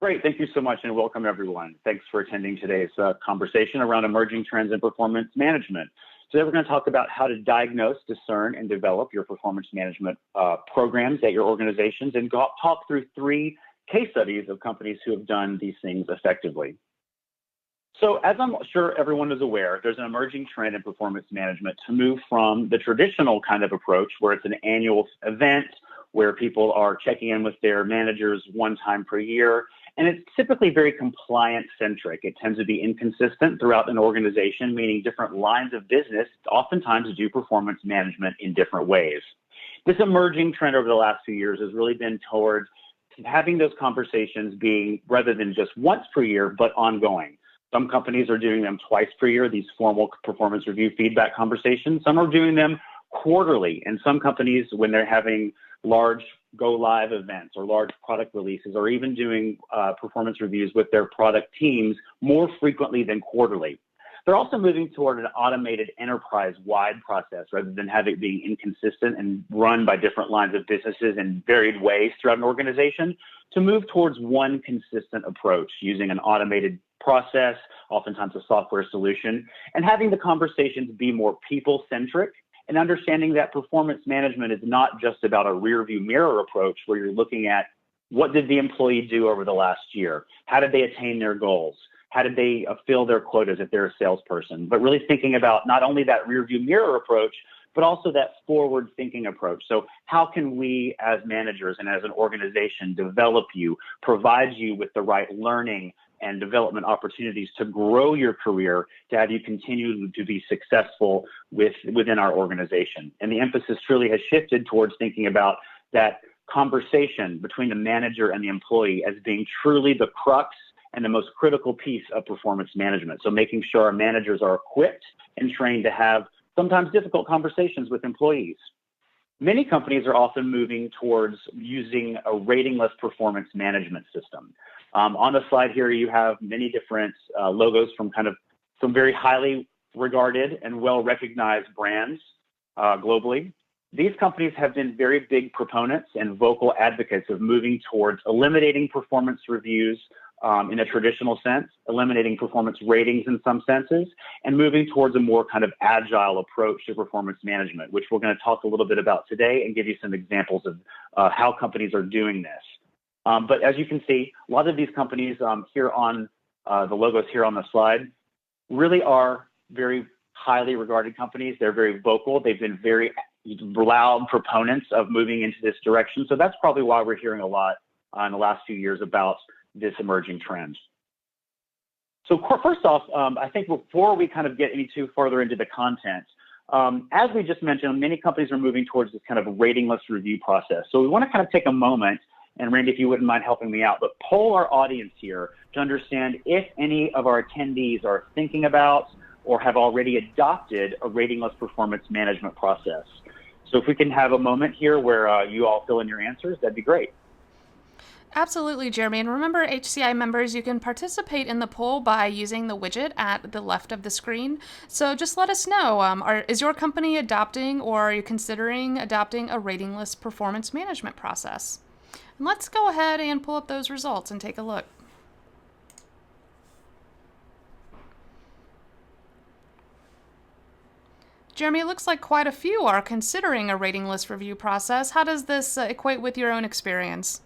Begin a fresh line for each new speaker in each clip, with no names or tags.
Great. Thank you so much and welcome everyone. Thanks for attending today's conversation around emerging trends in performance management. Today we're going to talk about how to diagnose, discern, and develop your performance management programs at your organizations and talk through 3 case studies of companies who have done these things effectively. So as I'm sure everyone is aware, there's an emerging trend in performance management to move from the traditional kind of approach where it's an annual event where people are checking in with their managers one time per year. And it's typically very compliance centric. It tends to be inconsistent throughout an organization, meaning different lines of business oftentimes do performance management in different ways. This emerging trend over the last few years has really been towards having those conversations being rather than just once per year, but ongoing. Some companies are doing them twice per year, these formal performance review feedback conversations. Some are doing them quarterly. And some companies, when they're having large go live events or large product releases, or even doing performance reviews with their product teams more frequently than quarterly. They're also moving toward an automated enterprise-wide process rather than have it being inconsistent and run by different lines of businesses in varied ways throughout an organization, to move towards one consistent approach using an automated process, oftentimes a software solution, and having the conversations be more people-centric and understanding that performance management is not just about a rear view mirror approach where you're looking at what did the employee do over the last year? How did they attain their goals? How did they fill their quotas if they're a salesperson? But really thinking about not only that rear view mirror approach, but also that forward thinking approach. So how can we as managers and as an organization develop you, provide you with the right learning and development opportunities to grow your career, to have you continue to be successful within our organization? And the emphasis truly has shifted towards thinking about that conversation between the manager and the employee as being truly the crux and the most critical piece of performance management. So making sure our managers are equipped and trained to have sometimes difficult conversations with employees. Many companies are often moving towards using a ratingless performance management system. On the slide here, you have many different logos from kind of some very highly regarded and well-recognized brands globally. These companies have been very big proponents and vocal advocates of moving towards eliminating performance reviews in a traditional sense, eliminating performance ratings in some senses, and moving towards a more kind of agile approach to performance management, which we're going to talk a little bit about today and give you some examples of how companies are doing this. But as you can see, a lot of these companies here on the logos here on the slide really are very highly regarded companies. They're very vocal. They've been very loud proponents of moving into this direction. So that's probably why we're hearing a lot in the last few years about this emerging trend. So first off, I think before we kind of get any too further into the content, as we just mentioned, many companies are moving towards this kind of ratingless review process. So we want to kind of take a moment, and Randy, if you wouldn't mind helping me out, but poll our audience here to understand if any of our attendees are thinking about or have already adopted a ratingless performance management process. So if we can have a moment here where you all fill in your answers, that'd be great.
Absolutely, Jeremy. And remember, HCI members, you can participate in the poll by using the widget at the left of the screen. So just let us know, is your company adopting or are you considering adopting a ratingless performance management process? And let's go ahead and pull up those results and take a look. Jeremy, it looks like quite a few are considering a ratingless review process. How does this equate with your own experience?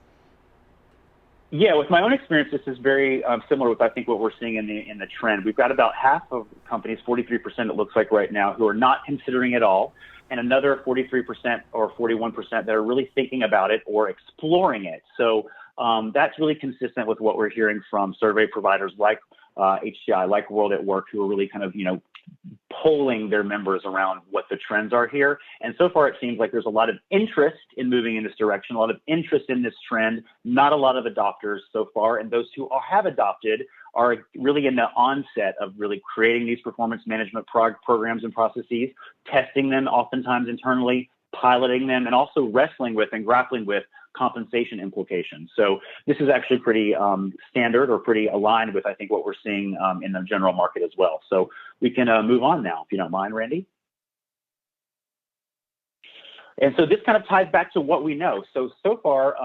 Yeah, with my own experience, this is very similar with, I think, what we're seeing in the trend. We've got about half of companies, 43% it looks like right now, who are not considering it all, and another 43% or 41% that are really thinking about it or exploring it. So that's really consistent with what we're hearing from survey providers like HCI, like World at Work, who are really kind of, polling their members around what the trends are here. And so far, it seems like there's a lot of interest in moving in this direction, a lot of interest in this trend, not a lot of adopters so far. And those who have adopted are really in the onset of really creating these performance management programs and processes, testing them oftentimes internally, piloting them, and also wrestling with and grappling with compensation implications. So this is actually pretty standard or pretty aligned with, I think, what we're seeing in the general market as well. So we can move on now, if you don't mind, Randy. And so this kind of ties back to what we know. So far,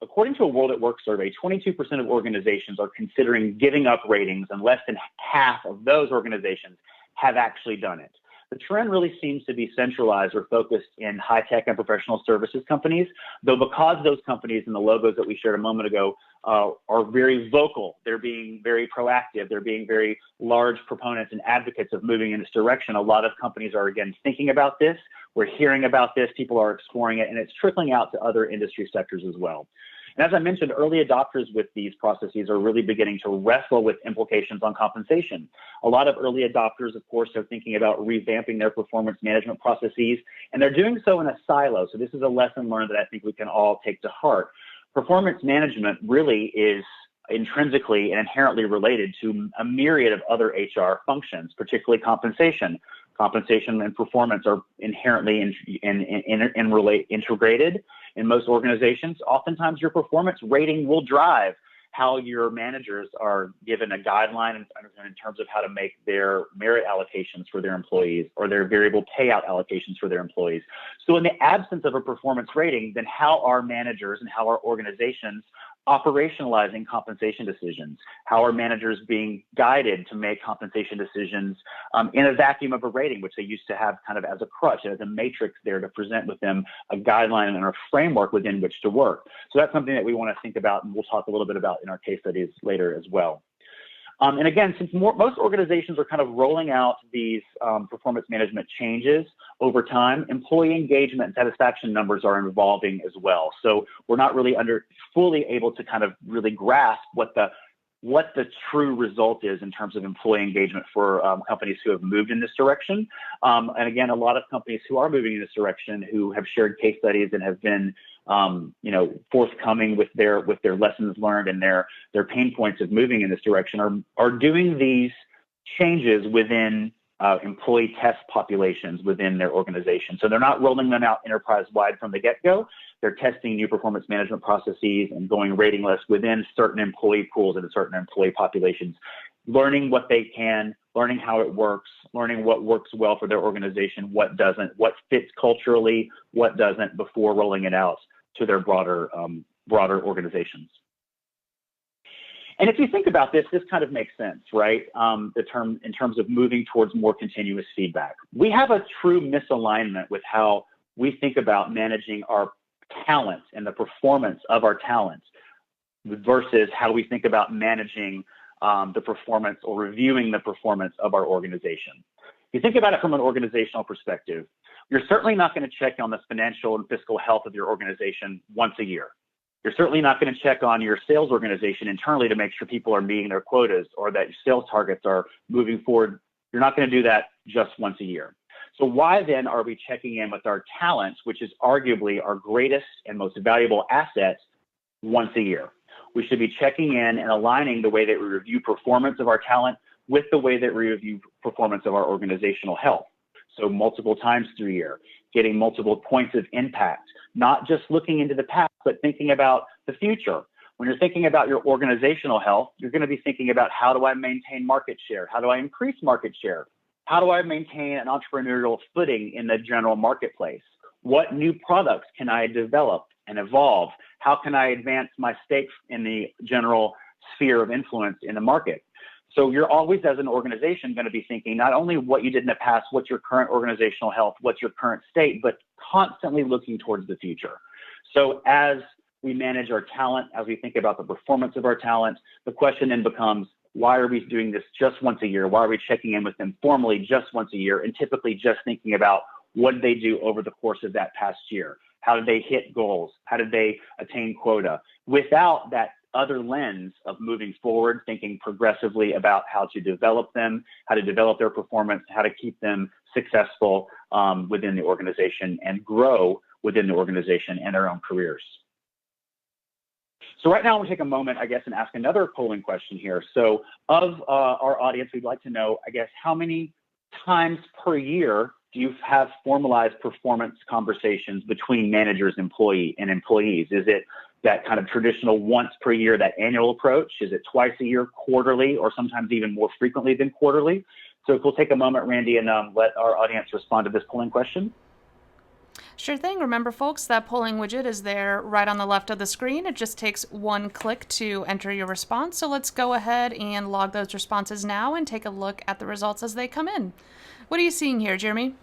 according to a World at Work survey, 22% of organizations are considering giving up ratings, and less than half of those organizations have actually done it. The trend really seems to be centralized or focused in high-tech and professional services companies, though because those companies and the logos that we shared a moment ago are very vocal, they're being very proactive, they're being very large proponents and advocates of moving in this direction, a lot of companies are, again, thinking about this. We're hearing about this, people are exploring it, and it's trickling out to other industry sectors as well. And as I mentioned, early adopters with these processes are really beginning to wrestle with implications on compensation. A lot of early adopters, of course, are thinking about revamping their performance management processes, and they're doing so in a silo. So this is a lesson learned that I think we can all take to heart. Performance management really is intrinsically and inherently related to a myriad of other HR functions, particularly compensation. Compensation and performance are inherently integrated in most organizations. Oftentimes your performance rating will drive how your managers are given a guideline in terms of how to make their merit allocations for their employees or their variable payout allocations for their employees. So in the absence of a performance rating, then how are managers and how are organizations operationalizing compensation decisions? How are managers being guided to make compensation decisions in a vacuum of a rating, which they used to have kind of as a crutch, as a matrix there to present with them a guideline and a framework within which to work? So that's something that we want to think about, and we'll talk a little bit about in our case studies later as well. And again, since most organizations are kind of rolling out these performance management changes over time, employee engagement and satisfaction numbers are evolving as well. So we're not really fully able to kind of really grasp what the true result is in terms of employee engagement for companies who have moved in this direction. And again, a lot of companies who are moving in this direction, who have shared case studies and have been forthcoming with their lessons learned and their pain points of moving in this direction, are doing these changes within employee test populations within their organization. So they're not rolling them out enterprise-wide from the get-go. They're testing new performance management processes and going rating lists within certain employee pools and certain employee populations, learning what they can, learning how it works, learning what works well for their organization, what doesn't, what fits culturally, what doesn't, before rolling it out to their broader organizations. And if you think about this, this kind of makes sense, right? In terms of moving towards more continuous feedback. We have a true misalignment with how we think about managing our talent and the performance of our talent versus how we think about managing the performance or reviewing the performance of our organization. If you think about it from an organizational perspective, you're certainly not going to check on the financial and fiscal health of your organization once a year. You're certainly not going to check on your sales organization internally to make sure people are meeting their quotas or that your sales targets are moving forward. You're not going to do that just once a year. So why then are we checking in with our talents, which is arguably our greatest and most valuable asset, once a year? We should be checking in and aligning the way that we review performance of our talent with the way that we review performance of our organizational health. So multiple times through a year, getting multiple points of impact, not just looking into the past, but thinking about the future. When you're thinking about your organizational health, you're going to be thinking about, how do I maintain market share? How do I increase market share? How do I maintain an entrepreneurial footing in the general marketplace? What new products can I develop and evolve? How can I advance my stakes in the general sphere of influence in the market? So you're always, as an organization, going to be thinking not only what you did in the past, what's your current organizational health, what's your current state, but constantly looking towards the future. So as we manage our talent, as we think about the performance of our talent, the question then becomes, why are we doing this just once a year? Why are we checking in with them formally just once a year, and typically just thinking about what did they do over the course of that past year? How did they hit goals? How did they attain quota? Without that other lens of moving forward, thinking progressively about how to develop them, how to develop their performance, how to keep them successful within the organization and grow within the organization and their own careers. So right now, we'll take a moment, I guess, and ask another polling question here. So of our audience, we'd like to know, I guess, how many times per year do you have formalized performance conversations between managers and employees? Is it that kind of traditional once per year, that annual approach? Is it twice a year, quarterly, or sometimes even more frequently than quarterly? So if we'll take a moment, Randy, and let our audience respond to this polling question.
Sure thing. Remember, folks, that polling widget is there right on the left of the screen. It just takes one click to enter your response. So let's go ahead and log those responses now and take a look at the results as they come in. What are you seeing here, Jeremy?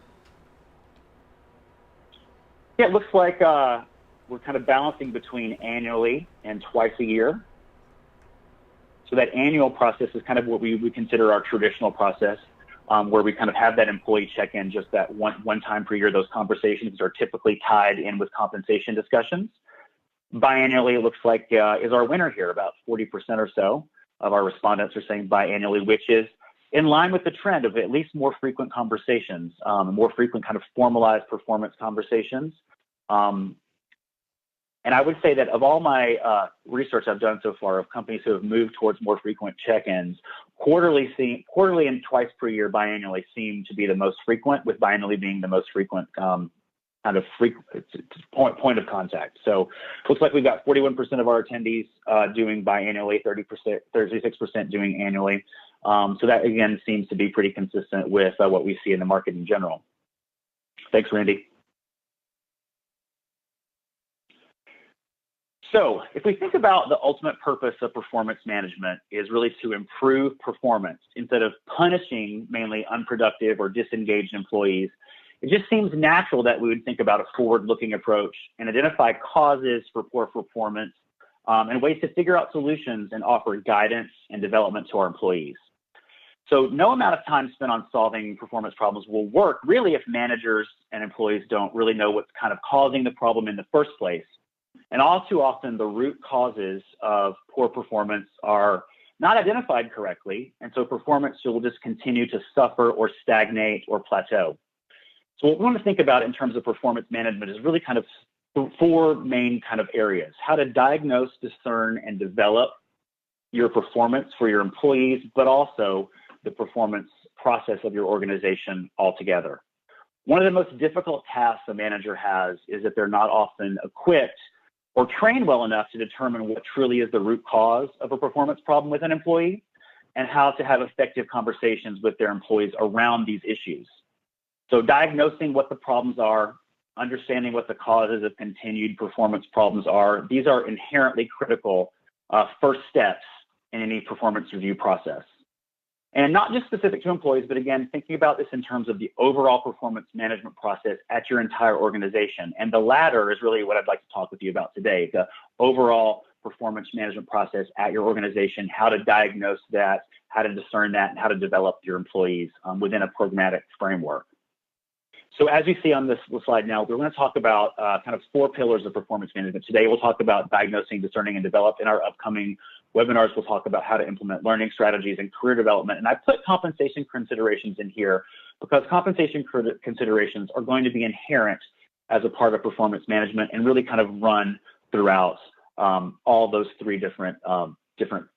Yeah, it looks like we're kind of balancing between annually and twice a year. So that annual process is kind of what we consider our traditional process, where we kind of have that employee check-in just that one time per year. Those conversations are typically tied in with compensation discussions. Biannually, it looks like is our winner here. About 40% or so of our respondents are saying biannually, which is in line with the trend of at least more frequent conversations, more frequent kind of formalized performance conversations. And I would say that of all my research I've done so far of companies who have moved towards more frequent check-ins, quarterly and twice per year biannually seem to be the most frequent, with biannually being the most frequent point of contact. So it looks like we've got 41% of our attendees doing biannually, 36% doing annually. So that, again, seems to be pretty consistent with what we see in the market in general. Thanks, Randy. So if we think about the ultimate purpose of performance management is really to improve performance instead of punishing mainly unproductive or disengaged employees, it just seems natural that we would think about a forward-looking approach and identify causes for poor performance and ways to figure out solutions and offer guidance and development to our employees. So no amount of time spent on solving performance problems will work really if managers and employees don't really know what's kind of causing the problem in the first place. And all too often, the root causes of poor performance are not identified correctly, and so performance will just continue to suffer or stagnate or plateau. So what we want to think about in terms of performance management is really kind of four main kind of areas: how to diagnose, discern, and develop your performance for your employees, but also the performance process of your organization altogether. One of the most difficult tasks a manager has is that they're not often equipped or trained well enough to determine what truly is the root cause of a performance problem with an employee and how to have effective conversations with their employees around these issues. So diagnosing what the problems are, understanding what the causes of continued performance problems are, these are inherently critical first steps in any performance review process. And not just specific to employees, but again, thinking about this in terms of the overall performance management process at your entire organization. And the latter is really what I'd like to talk with you about today, the overall performance management process at your organization, how to diagnose that, how to discern that, and how to develop your employees within a programmatic framework. So as you see on this slide now, we're going to talk about kind of four pillars of performance management. Today, we'll talk about diagnosing, discerning, and develop. In our upcoming webinars, we'll talk about how to implement learning strategies and career development. And I put compensation considerations in here because compensation considerations are going to be inherent as a part of performance management and really kind of run throughout all those three different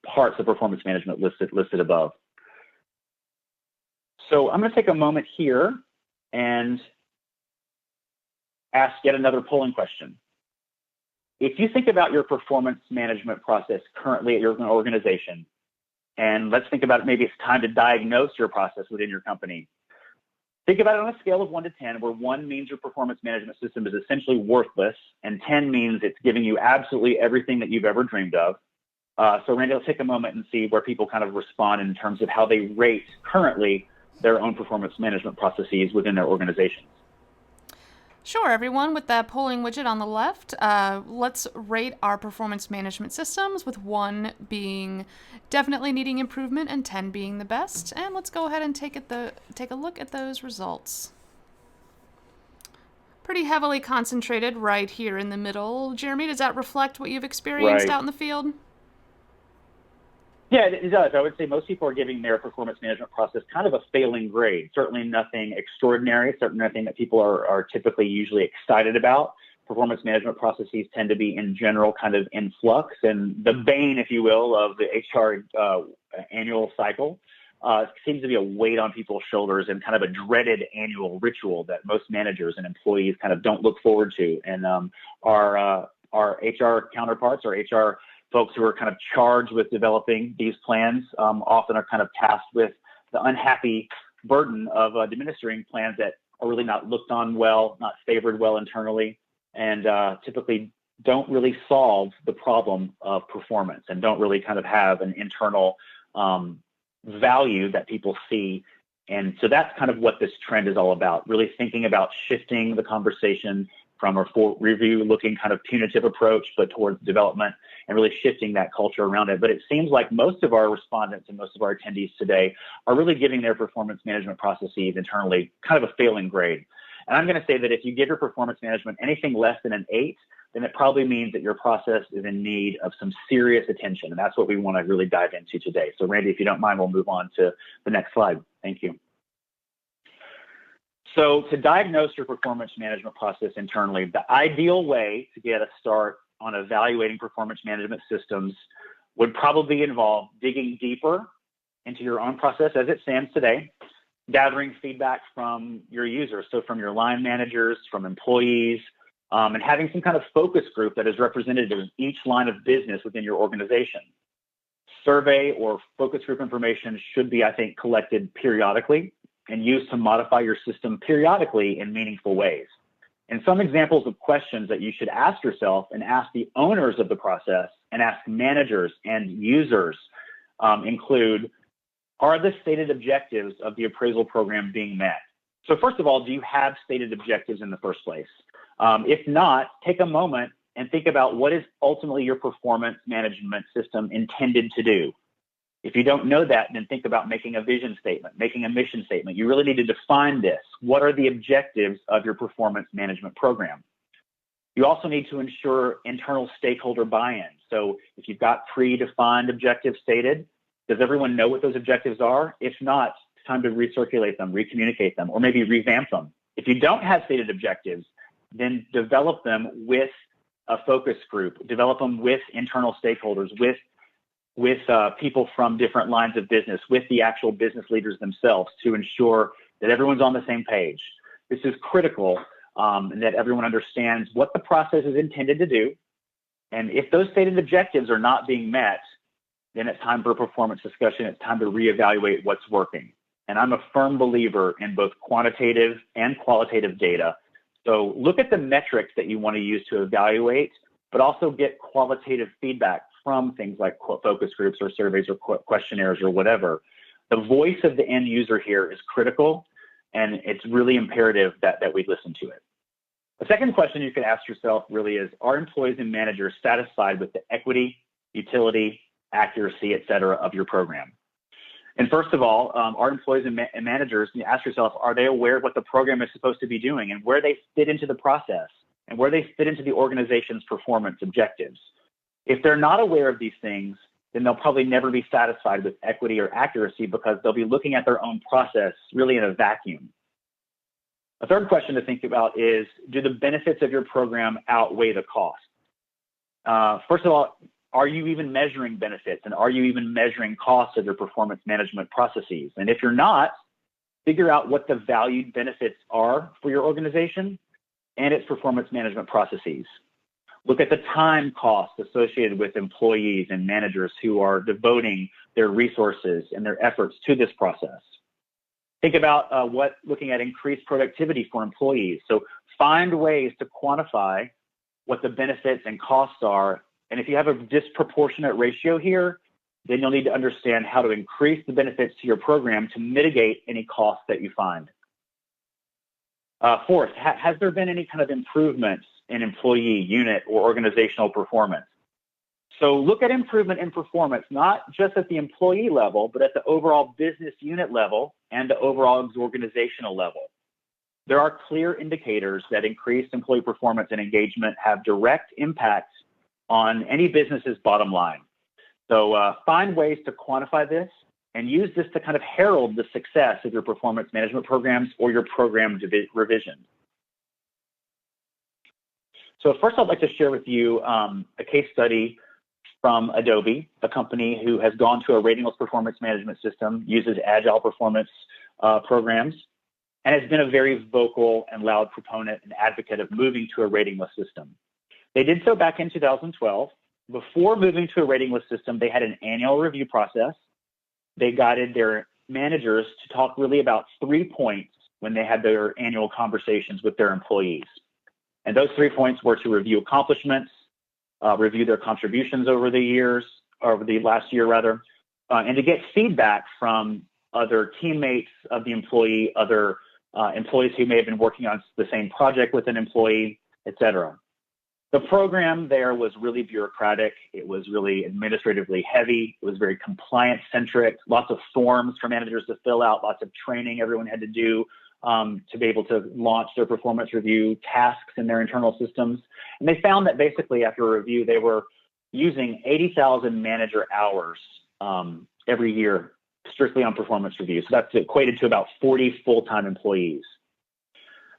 parts of performance management listed above. So I'm going to take a moment here and ask yet another polling question. If you think about your performance management process currently at your organization, and let's think about it, maybe it's time to diagnose your process within your company. Think about it on a scale of 1 to 10, where 1 means your performance management system is essentially worthless, and 10 means it's giving you absolutely everything that you've ever dreamed of. So Randy, let's take a moment and see where people kind of respond in terms of how they rate currently their own performance management processes within their organizations.
Sure, everyone, with that polling widget on the left, let's rate our performance management systems, with 1 being definitely needing improvement and 10 being the best. And let's go ahead and take a look at those results. Pretty heavily concentrated right here in the middle. Jeremy, does that reflect what you've experienced out in the field?
Yeah, it does. I would say most people are giving their performance management process kind of a failing grade. Certainly nothing extraordinary, certainly nothing that people are typically usually excited about. Performance management processes tend to be in general kind of in flux, and the bane, if you will, of the HR annual cycle seems to be a weight on people's shoulders and kind of a dreaded annual ritual that most managers and employees kind of don't look forward to. And our HR counterparts, our HR folks who are kind of charged with developing these plans often are kind of tasked with the unhappy burden of administering plans that are really not looked on well, not favored well internally, and typically don't really solve the problem of performance and don't really kind of have an internal value that people see. And so that's kind of what this trend is all about, really thinking about shifting the conversation from a review-looking kind of punitive approach, but towards development and really shifting that culture around it. But it seems like most of our respondents and most of our attendees today are really giving their performance management processes internally kind of a failing grade. And I'm going to say that if you give your performance management anything less than an 8, then it probably means that your process is in need of some serious attention. And that's what we want to really dive into today. So Randy, if you don't mind, we'll move on to the next slide. Thank you. So to diagnose your performance management process internally, the ideal way to get a start on evaluating performance management systems would probably involve digging deeper into your own process as it stands today, gathering feedback from your users, so from your line managers, from employees, and having some kind of focus group that is representative of each line of business within your organization. Survey or focus group information should be, I think, collected periodically and used to modify your system periodically in meaningful ways. And some examples of questions that you should ask yourself and ask the owners of the process and ask managers and users include, are the stated objectives of the appraisal program being met? So first of all, do you have stated objectives in the first place? If not, take a moment and think about what is ultimately your performance management system intended to do. If you don't know that, then think about making a vision statement, making a mission statement. You really need to define this. What are the objectives of your performance management program? You also need to ensure internal stakeholder buy-in. So if you've got predefined objectives stated, does everyone know what those objectives are? If not, it's time to recirculate them, recommunicate them, or maybe revamp them. If you don't have stated objectives, then develop them with a focus group, develop them with internal stakeholders, with people from different lines of business, with the actual business leaders themselves to ensure that everyone's on the same page. This is critical, and that everyone understands what the process is intended to do. And if those stated objectives are not being met, then it's time for a performance discussion. It's time to reevaluate what's working. And I'm a firm believer in both quantitative and qualitative data. So look at the metrics that you want to use to evaluate, but also get qualitative feedback from things like focus groups or surveys or questionnaires or whatever. The voice of the end user here is critical, and it's really imperative that we listen to it. The second question you can ask yourself really is, are employees and managers satisfied with the equity, utility, accuracy, et cetera, of your program? And first of all, our employees and managers, you ask yourself, are they aware of what the program is supposed to be doing and where they fit into the process and where they fit into the organization's performance objectives? If they're not aware of these things, then they'll probably never be satisfied with equity or accuracy because they'll be looking at their own process really in a vacuum. A third question to think about is, do the benefits of your program outweigh the cost? First of all, are you even measuring benefits, and are you even measuring costs of your performance management processes? And if you're not, figure out what the valued benefits are for your organization and its performance management processes. Look at the time costs associated with employees and managers who are devoting their resources and their efforts to this process. Think about looking at increased productivity for employees. So find ways to quantify what the benefits and costs are. And if you have a disproportionate ratio here, then you'll need to understand how to increase the benefits to your program to mitigate any costs that you find. Fourth, has there been any kind of improvements in employee, unit, or organizational performance? So look at improvement in performance, not just at the employee level, but at the overall business unit level and the overall organizational level. There are clear indicators that increased employee performance and engagement have direct impacts on any business's bottom line. So find ways to quantify this and use this to kind of herald the success of your performance management programs or your program revision. So first, I'd like to share with you a case study from Adobe, a company who has gone to a ratingless performance management system, uses agile performance programs, and has been a very vocal and loud proponent and advocate of moving to a ratingless system. They did so back in 2012. Before moving to a ratingless system, they had an annual review process. They guided their managers to talk really about 3 points when they had their annual conversations with their employees. And those 3 points were to review accomplishments, review their contributions over the last year rather, and to get feedback from other teammates of the employee, other employees who may have been working on the same project with an employee, etc. The program there was really bureaucratic. It was really administratively heavy. It was very compliance centric, lots of forms for managers to fill out, lots of training everyone had to do to be able to launch their performance review tasks in their internal systems. And they found that basically after a review, they were using 80,000 manager hours every year strictly on performance reviews. So that's equated to about 40 full-time employees.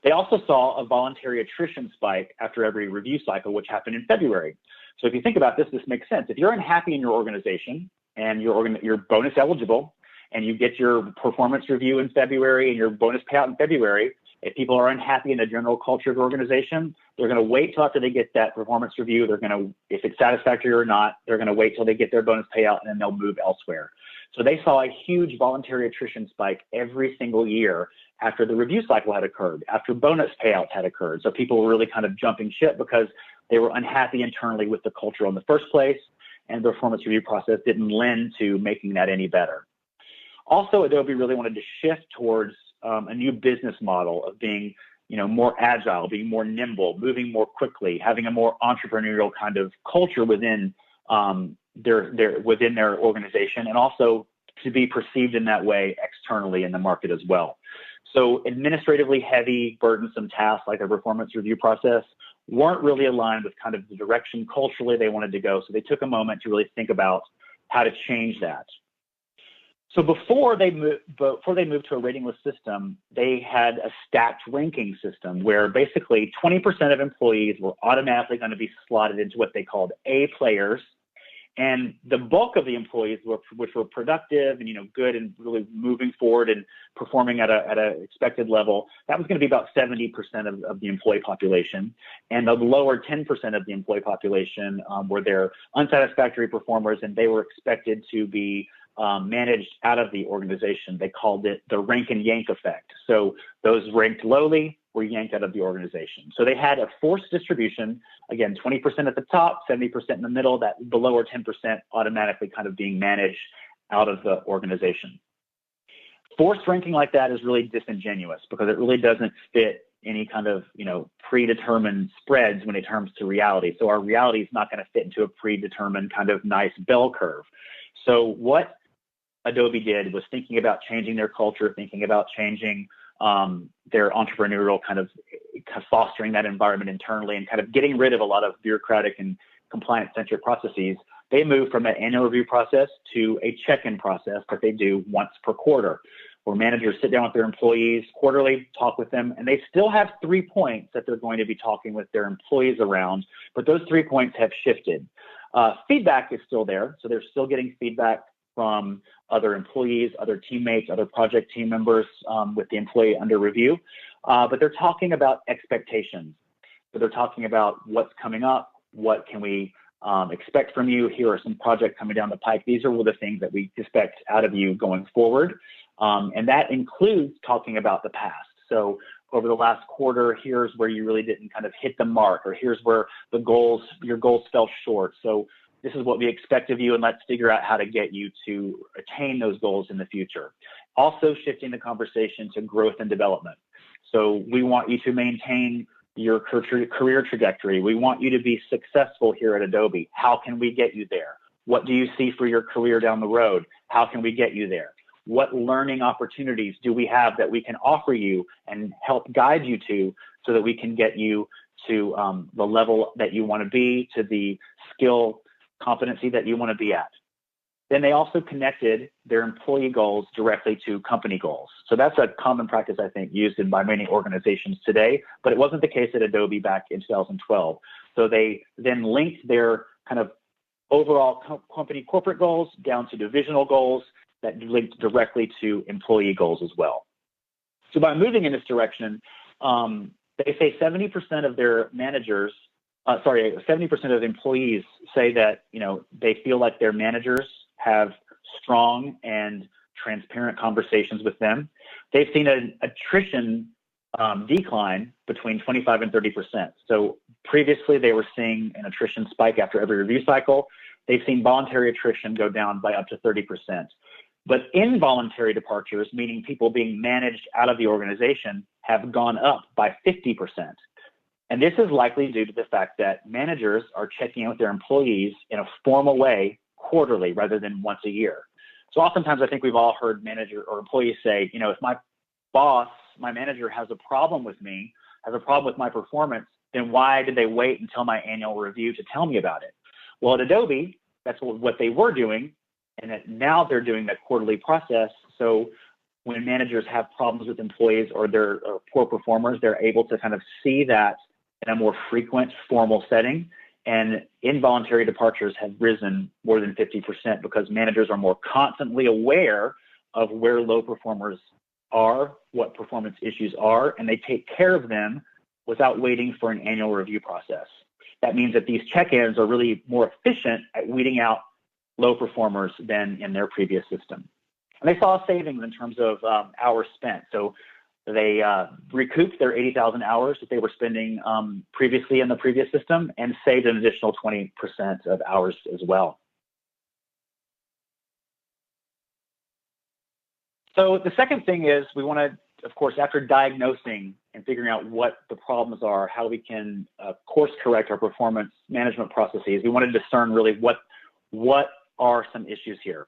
They also saw a voluntary attrition spike after every review cycle, which happened in February. So if you think about this, this makes sense. If you're unhappy in your organization and you're bonus eligible and you get your performance review in February and your bonus payout in February, if people are unhappy in the general culture of the organization, they're going to wait till after they get that performance review. They're going to, if it's satisfactory or not, they're going to wait till they get their bonus payout and then they'll move elsewhere. So they saw a huge voluntary attrition spike every single year after the review cycle had occurred, after bonus payouts had occurred. So people were really kind of jumping ship because they were unhappy internally with the culture in the first place, and the performance review process didn't lend to making that any better. Also, Adobe really wanted to shift towards a new business model of being, more agile, being more nimble, moving more quickly, having a more entrepreneurial kind of culture within their organization, and also to be perceived in that way externally in the market as well. So administratively heavy, burdensome tasks like a performance review process weren't really aligned with kind of the direction culturally they wanted to go. So they took a moment to really think about how to change that. So before they moved to a ratingless system, they had a stacked ranking system where basically 20% of employees were automatically going to be slotted into what they called A players. And the bulk of the employees, which were productive and good and really moving forward and performing at a expected level, that was going to be about 70% of the employee population. And the lower 10% of the employee population were their unsatisfactory performers, and they were expected to be managed out of the organization. They called it the rank and yank effect. So those ranked lowly were yanked out of the organization. So they had a forced distribution, again, 20% at the top, 70% in the middle, that the lower 10% automatically kind of being managed out of the organization. Forced ranking like that is really disingenuous because it really doesn't fit any kind of, predetermined spreads when it comes to reality. So our reality is not going to fit into a predetermined kind of nice bell curve. So what Adobe did was thinking about changing their culture, thinking about changing their entrepreneurial kind of fostering that environment internally and kind of getting rid of a lot of bureaucratic and compliance-centric processes. They moved from an annual review process to a check-in process that they do once per quarter, where managers sit down with their employees quarterly, talk with them, and they still have 3 points that they're going to be talking with their employees around, but those 3 points have shifted. Feedback is still there, so they're still getting feedback from other employees, other teammates, other project team members with the employee under review, but they're talking about expectations. So they're talking about what's coming up, what can we expect from you, here are some projects coming down the pike, these are all the things that we expect out of you going forward, and that includes talking about the past. So over the last quarter, here's where you really didn't kind of hit the mark, or here's where your goals fell short. So this is what we expect of you, and let's figure out how to get you to attain those goals in the future. Also shifting the conversation to growth and development. So we want you to maintain your career trajectory. We want you to be successful here at Adobe. How can we get you there? What do you see for your career down the road? How can we get you there? What learning opportunities do we have that we can offer you and help guide you to so that we can get you to the level that you want to be, to the skill competency that you want to be at? Then they also connected their employee goals directly to company goals. So that's a common practice, I think, used by many organizations today, but it wasn't the case at Adobe back in 2012. So they then linked their kind of overall company corporate goals down to divisional goals that linked directly to employee goals as well. So by moving in this direction, they say 70% of their managers 70% of employees say that, they feel like their managers have strong and transparent conversations with them, they've seen an attrition decline between 25 and 30%. So previously they were seeing an attrition spike after every review cycle. They've seen voluntary attrition go down by up to 30%. But involuntary departures, meaning people being managed out of the organization, have gone up by 50%. And this is likely due to the fact that managers are checking in with their employees in a formal way quarterly rather than once a year. So oftentimes I think we've all heard manager or employees say, you know, if my boss, my manager has a problem with me, has a problem with my performance, then why did they wait until my annual review to tell me about it? Well, at Adobe, that's what they were doing, and that now they're doing that quarterly process. So when managers have problems with employees or they're poor performers, they're able to kind of see that in a more frequent formal setting. And involuntary departures have risen more than 50% because managers are more constantly aware of where low performers are, what performance issues are, and they take care of them without waiting for an annual review process. That means that these check-ins are really more efficient at weeding out low performers than in their previous system. And they saw savings in terms of hours spent. So they recouped their 80,000 hours that they were spending previously in the previous system and saved an additional 20% of hours as well. So the second thing is we want to, of course, after diagnosing and figuring out what the problems are, how we can course correct our performance management processes, we want to discern really what are some issues here.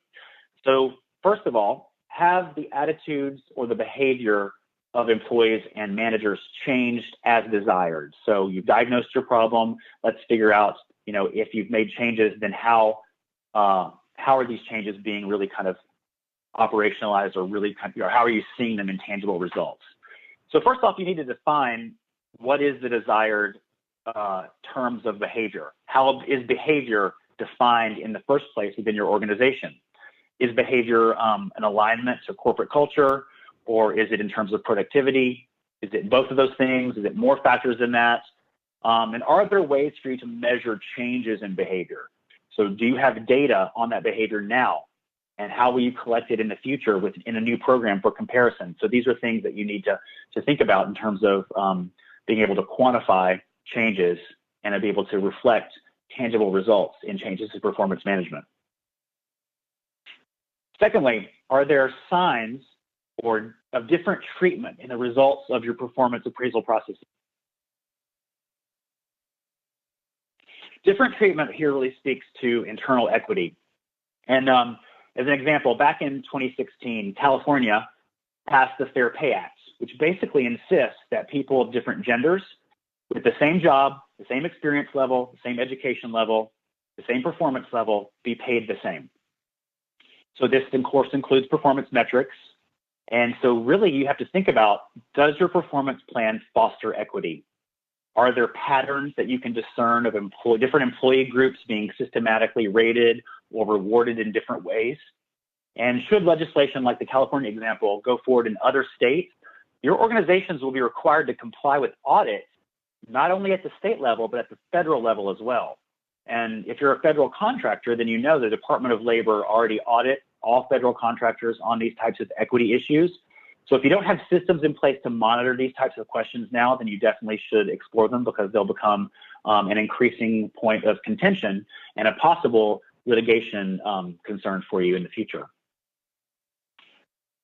So first of all, have the attitudes or the behavior of employees and managers changed as desired? So you've diagnosed your problem. Let's figure out, you know, if you've made changes, then how are these changes being really kind of operationalized, or really kind of, or how are you seeing them in tangible results? So first off, you need to define what is the desired terms of behavior. How is behavior defined in the first place within your organization? Is behavior an alignment to corporate culture, or is it in terms of productivity? Is it both of those things? Is it more factors than that? And are there ways for you to measure changes in behavior? So do you have data on that behavior now? And how will you collect it in the future in a new program for comparison? So these are things that you need to think about in terms of being able to quantify changes and to be able to reflect tangible results in changes to performance management. Secondly, are there signs of different treatment in the results of your performance appraisal processes? Different treatment here really speaks to internal equity. And as an example, back in 2016, California passed the Fair Pay Act, which basically insists that people of different genders with the same job, the same experience level, the same education level, the same performance level, be paid the same. So this, of course, includes performance metrics. And so really you have to think about, does your performance plan foster equity? Are there patterns that you can discern of different employee groups being systematically rated or rewarded in different ways? And should legislation like the California example go forward in other states, your organizations will be required to comply with audits, not only at the state level, but at the federal level as well. And if you're a federal contractor, then you know the Department of Labor already audit all federal contractors on these types of equity issues. So if you don't have systems in place to monitor these types of questions now, then you definitely should explore them, because they'll become an increasing point of contention and a possible litigation concern for you in the future.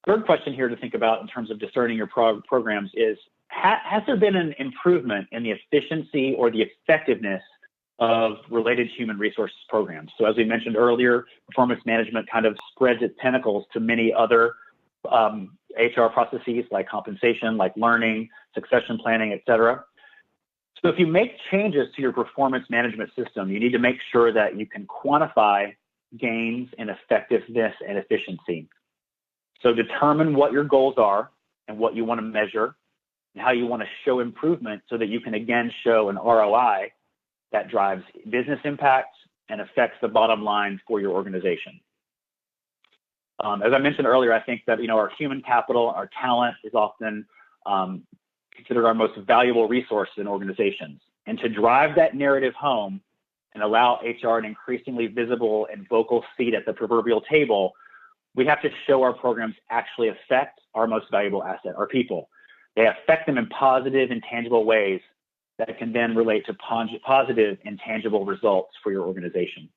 Third question here to think about in terms of discerning your programs is, has there been an improvement in the efficiency or the effectiveness of related human resources programs? So as we mentioned earlier, performance management kind of spreads its tentacles to many other HR processes like compensation, like learning, succession planning, et cetera. So if you make changes to your performance management system, you need to make sure that you can quantify gains in effectiveness and efficiency. So determine what your goals are and what you want to measure and how you want to show improvement so that you can again show an ROI that drives business impact and affects the bottom line for your organization. As I mentioned earlier, I think that our human capital, our talent, is often considered our most valuable resource in organizations. And to drive that narrative home and allow HR an increasingly visible and vocal seat at the proverbial table, we have to show our programs actually affect our most valuable asset, our people. They affect them in positive and tangible ways that can then relate to positive and tangible results for your organization.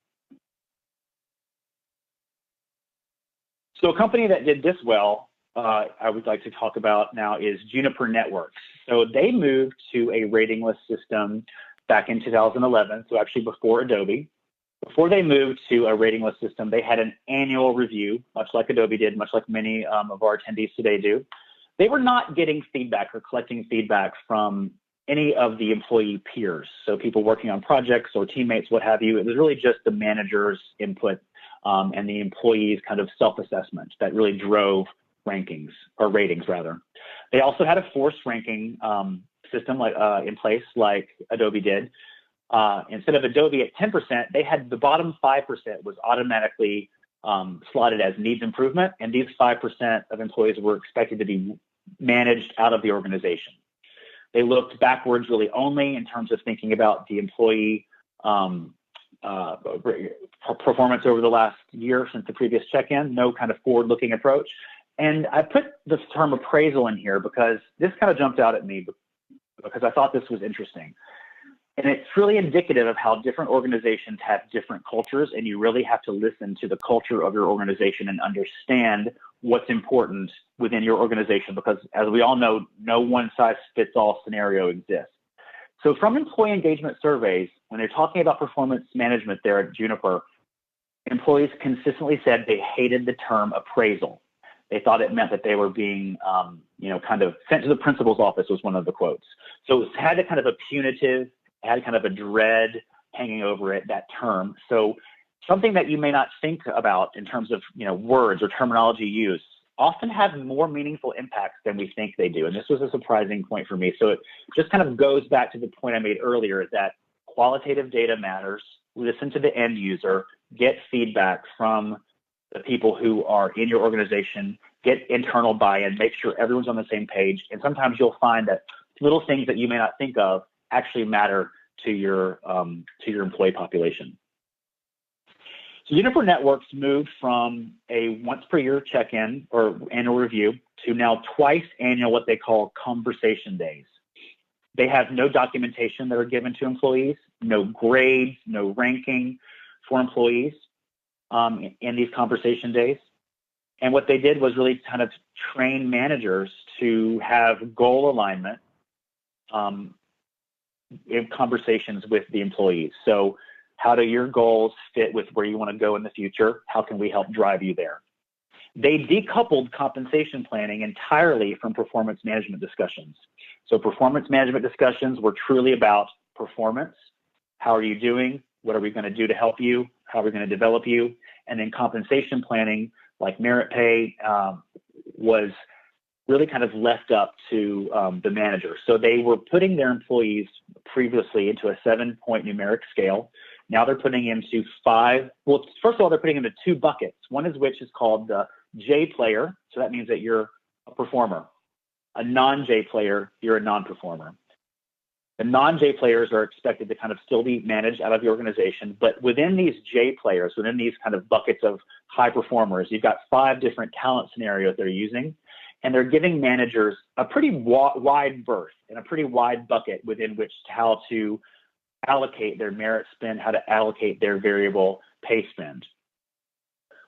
So a company that did this well, I would like to talk about now, is Juniper Networks. So they moved to a ratingless system back in 2011, so actually before Adobe. Before they moved to a ratingless system, they had an annual review, much like Adobe did, much like many of our attendees today do. They were not getting feedback or collecting feedback from any of the employee peers, so people working on projects or teammates, what have you. It was really just the manager's input and the employees' kind of self-assessment that really drove rankings, or ratings rather. They also had a forced ranking system like in place like Adobe did. Instead of Adobe at 10%, they had the bottom 5% was automatically slotted as needs improvement, and these 5% of employees were expected to be managed out of the organization. They looked backwards really only in terms of thinking about the employee performance over the last year since the previous check-in, no kind of forward-looking approach. And I put the term appraisal in here because this kind of jumped out at me because I thought this was interesting. And it's really indicative of how different organizations have different cultures, and you really have to listen to the culture of your organization and understand what's important within your organization, because as we all know, no one-size-fits-all scenario exists. So from employee engagement surveys, when they're talking about performance management there at Juniper, employees consistently said they hated the term appraisal. They thought it meant that they were being, kind of sent to the principal's office was one of the quotes. So it had a kind of a punitive, had kind of a dread hanging over it, that term. So something that you may not think about in terms of words or terminology use often have more meaningful impacts than we think they do. And this was a surprising point for me. So it just kind of goes back to the point I made earlier, that qualitative data matters. Listen to the end user, get feedback from the people who are in your organization, get internal buy-in, make sure everyone's on the same page. And sometimes you'll find that little things that you may not think of actually matter to your employee population. So Juniper Networks moved from a once per year check-in or annual review to now twice annual, what they call conversation days. They have no documentation that are given to employees, no grades, no ranking for employees in these conversation days. And what they did was really kind of train managers to have goal alignment in conversations with the employees. So how do your goals fit with where you want to go in the future? How can we help drive you there? They decoupled compensation planning entirely from performance management discussions. So performance management discussions were truly about performance. How are you doing? What are we going to do to help you? How are we going to develop you? And then compensation planning, like merit pay, was really kind of left up to the manager. So they were putting their employees previously into a 7-point numeric scale. Now they're putting into 5. Well, first of all, they're putting into 2 buckets. One is which is called the J player. So that means that you're a performer. A non-J player, you're a non-performer. The non-J players are expected to kind of still be managed out of the organization, but within these J players, within these kind of buckets of high performers, you've got 5 different talent scenarios they're using, and they're giving managers a pretty wide berth and a pretty wide bucket within which how to allocate their merit spend, how to allocate their variable pay spend.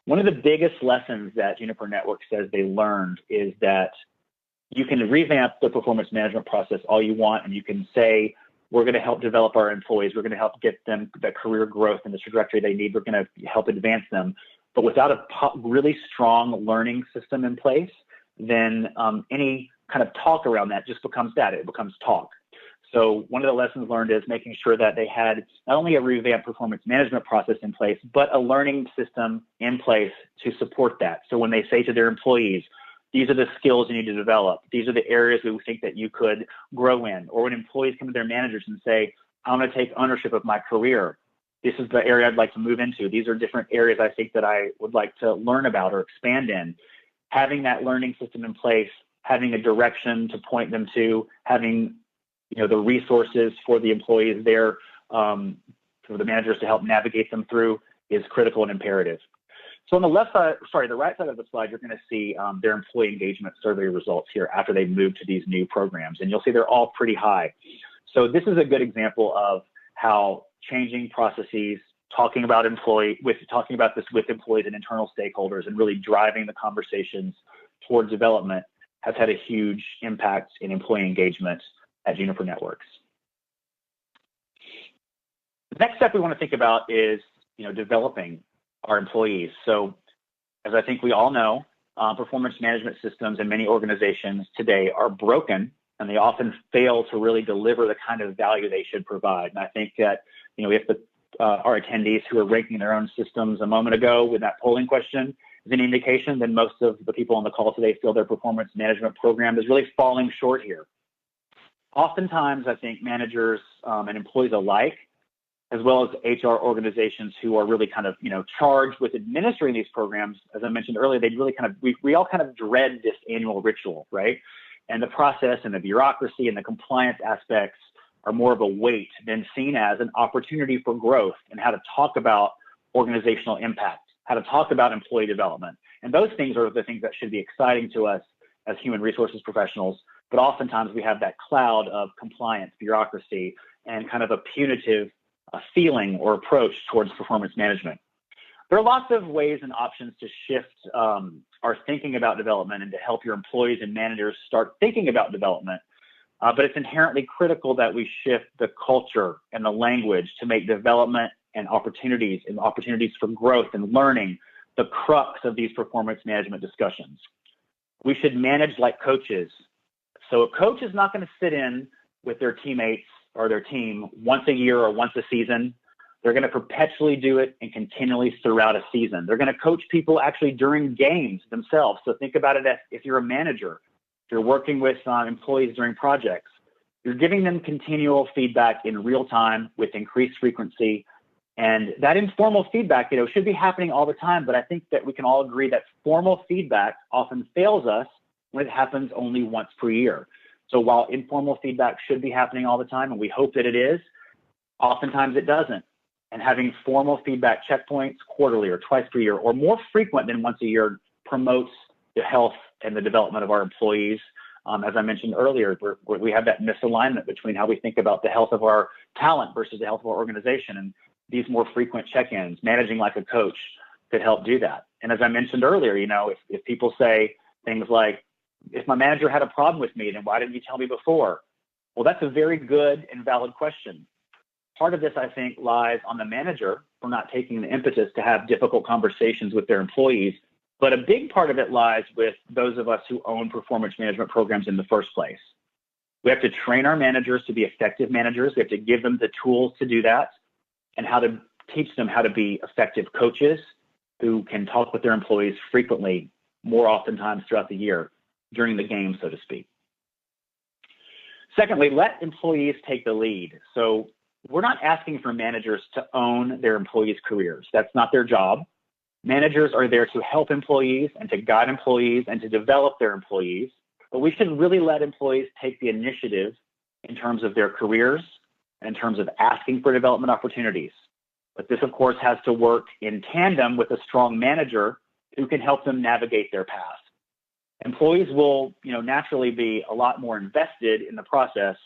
One of the biggest lessons that Juniper Network says they learned is that you can revamp the performance management process all you want, and you can say, we're going to help develop our employees. We're going to help get them the career growth and the trajectory they need. We're going to help advance them. But without a really strong learning system in place, then any kind of talk around that just becomes that. It becomes talk. So one of the lessons learned is making sure that they had not only a revamped performance management process in place, but a learning system in place to support that. So when they say to their employees, these are the skills you need to develop, these are the areas we think that you could grow in, or when employees come to their managers and say, I want to take ownership of my career, this is the area I'd like to move into, these are different areas I think that I would like to learn about or expand in. Having that learning system in place, having a direction to point them to, having the resources for the employees there, for the managers to help navigate them through, is critical and imperative. So on the left side, sorry, the right side of the slide, you're going to see their employee engagement survey results here after they move to these new programs, and you'll see they're all pretty high. So this is a good example of how changing processes, talking about this with employees and internal stakeholders, and really driving the conversations toward development has had a huge impact in employee engagement at Juniper Networks. The next step we want to think about is, developing our employees. So as I think we all know, performance management systems in many organizations today are broken, and they often fail to really deliver the kind of value they should provide. And I think that, if our attendees who are ranking their own systems a moment ago with that polling question is any indication, then most of the people on the call today feel their performance management program is really falling short here. Oftentimes, I think managers and employees alike, as well as HR organizations who are really kind of, charged with administering these programs, as I mentioned earlier, they really we all kind of dread this annual ritual, right? And the process and the bureaucracy and the compliance aspects are more of a weight than seen as an opportunity for growth and how to talk about organizational impact, how to talk about employee development. And those things are the things that should be exciting to us as human resources professionals, but oftentimes we have that cloud of compliance, bureaucracy, and kind of a punitive feeling or approach towards performance management. There are lots of ways and options to shift our thinking about development and to help your employees and managers start thinking about development. But it's inherently critical that we shift the culture and the language to make development and opportunities for growth and learning the crux of these performance management discussions. We should manage like coaches. So a coach is not going to sit in with their teammates or their team once a year or once a season. They're going to perpetually do it and continually throughout a season. They're going to coach people actually during games themselves. So think about it as if you're a manager, if you're working with employees during projects, you're giving them continual feedback in real time with increased frequency. And that informal feedback, should be happening all the time. But I think that we can all agree that formal feedback often fails us when it happens only once per year. So while informal feedback should be happening all the time, and we hope that it is, oftentimes it doesn't. And having formal feedback checkpoints quarterly or twice per year or more frequent than once a year promotes the health and the development of our employees. As I mentioned earlier, we have that misalignment between how we think about the health of our talent versus the health of our organization. And these more frequent check-ins, managing like a coach, could help do that. And as I mentioned earlier, if people say things like, if my manager had a problem with me, then why didn't you tell me before? Well, that's a very good and valid question. Part of this, I think, lies on the manager for not taking the impetus to have difficult conversations with their employees. But a big part of it lies with those of us who own performance management programs in the first place. We have to train our managers to be effective managers. We have to give them the tools to do that and how to teach them how to be effective coaches who can talk with their employees frequently, more oftentimes throughout the year, during the game, so to speak. Secondly, let employees take the lead. So we're not asking for managers to own their employees' careers. That's not their job. Managers are there to help employees and to guide employees and to develop their employees. But we should really let employees take the initiative in terms of their careers, in terms of asking for development opportunities. But this, of course, has to work in tandem with a strong manager who can help them navigate their path. Employees will, naturally be a lot more invested in the process